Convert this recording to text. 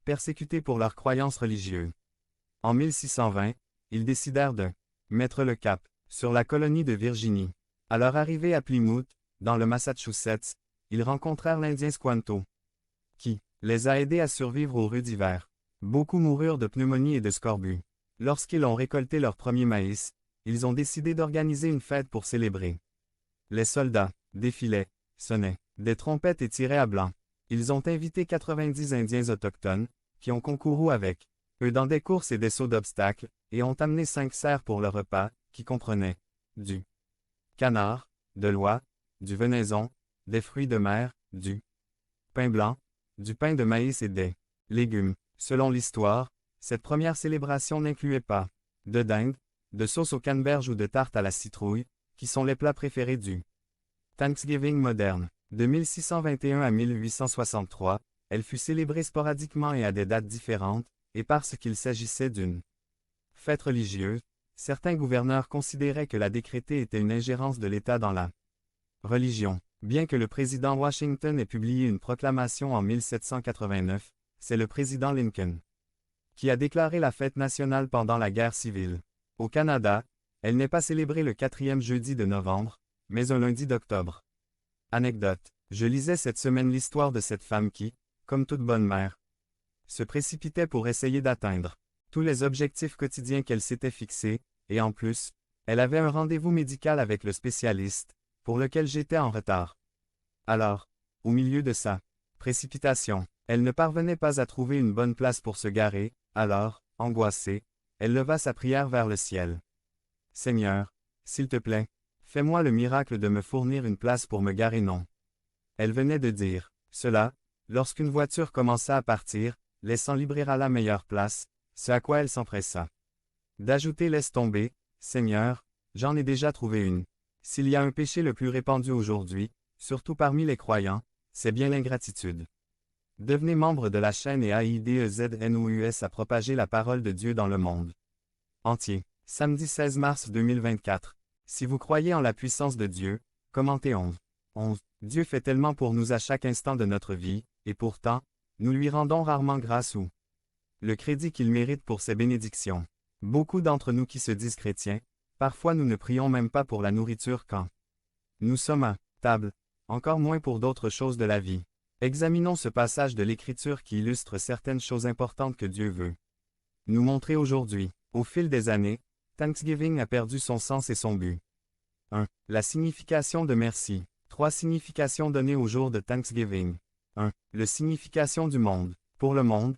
persécutés pour leurs croyances religieuses. En 1620, ils décidèrent de mettre le cap sur la colonie de Virginie. À leur arrivée à Plymouth, dans le Massachusetts, ils rencontrèrent l'Indien Squanto, qui les a aidés à survivre aux rudes hivers. Beaucoup moururent de pneumonie et de scorbut. Lorsqu'ils ont récolté leur premier maïs, ils ont décidé d'organiser une fête pour célébrer. Les soldats défilaient, sonnaient des trompettes et tiraient à blanc. Ils ont invité 90 Indiens autochtones, qui ont concouru avec eux dans des courses et des sauts d'obstacles, et ont amené 5 cerfs pour le repas, qui comprenait du canard, de l'oie, du venaison, des fruits de mer, du pain blanc, du pain de maïs et des légumes. Selon l'histoire, cette première célébration n'incluait pas de dinde, de sauce aux canneberges ou de tarte à la citrouille, qui sont les plats préférés du Thanksgiving moderne. De 1621 à 1863, elle fut célébrée sporadiquement et à des dates différentes, et parce qu'il s'agissait d'une fête religieuse, certains gouverneurs considéraient que la décréter était une ingérence de l'État dans la religion. Bien que le président Washington ait publié une proclamation en 1789, c'est le président Lincoln qui a déclaré la fête nationale pendant la guerre civile. Au Canada, elle n'est pas célébrée le 4e jeudi de novembre, mais un lundi d'octobre. Anecdote. Je lisais cette semaine l'histoire de cette femme qui, comme toute bonne mère, se précipitait pour essayer d'atteindre tous les objectifs quotidiens qu'elle s'était fixés, et en plus, elle avait un rendez-vous médical avec le spécialiste, pour lequel j'étais en retard. Alors, au milieu de sa précipitation, elle ne parvenait pas à trouver une bonne place pour se garer, alors, angoissée, elle leva sa prière vers le ciel. Seigneur, s'il te plaît, fais-moi le miracle de me fournir une place pour me garer non. Elle venait de dire cela, lorsqu'une voiture commença à partir, laissant libérer à la meilleure place, ce à quoi elle s'empressa d'ajouter laisse tomber, Seigneur, j'en ai déjà trouvé une. S'il y a un péché le plus répandu aujourd'hui, surtout parmi les croyants, c'est bien l'ingratitude. Devenez membre de la chaîne et AIDEZNOUS à propager la parole de Dieu dans le monde entier. Samedi 16 mars 2024. Si vous croyez en la puissance de Dieu, commentez 11. Dieu fait tellement pour nous à chaque instant de notre vie, et pourtant, nous lui rendons rarement grâce ou le crédit qu'il mérite pour ses bénédictions. Beaucoup d'entre nous qui se disent chrétiens, parfois nous ne prions même pas pour la nourriture quand nous sommes à table, encore moins pour d'autres choses de la vie. Examinons ce passage de l'Écriture qui illustre certaines choses importantes que Dieu veut nous montrer aujourd'hui. Au fil des années, Thanksgiving a perdu son sens et son but. 1. La signification de merci. 3 significations données au jour de Thanksgiving. 1. Le signification du monde. Pour le monde,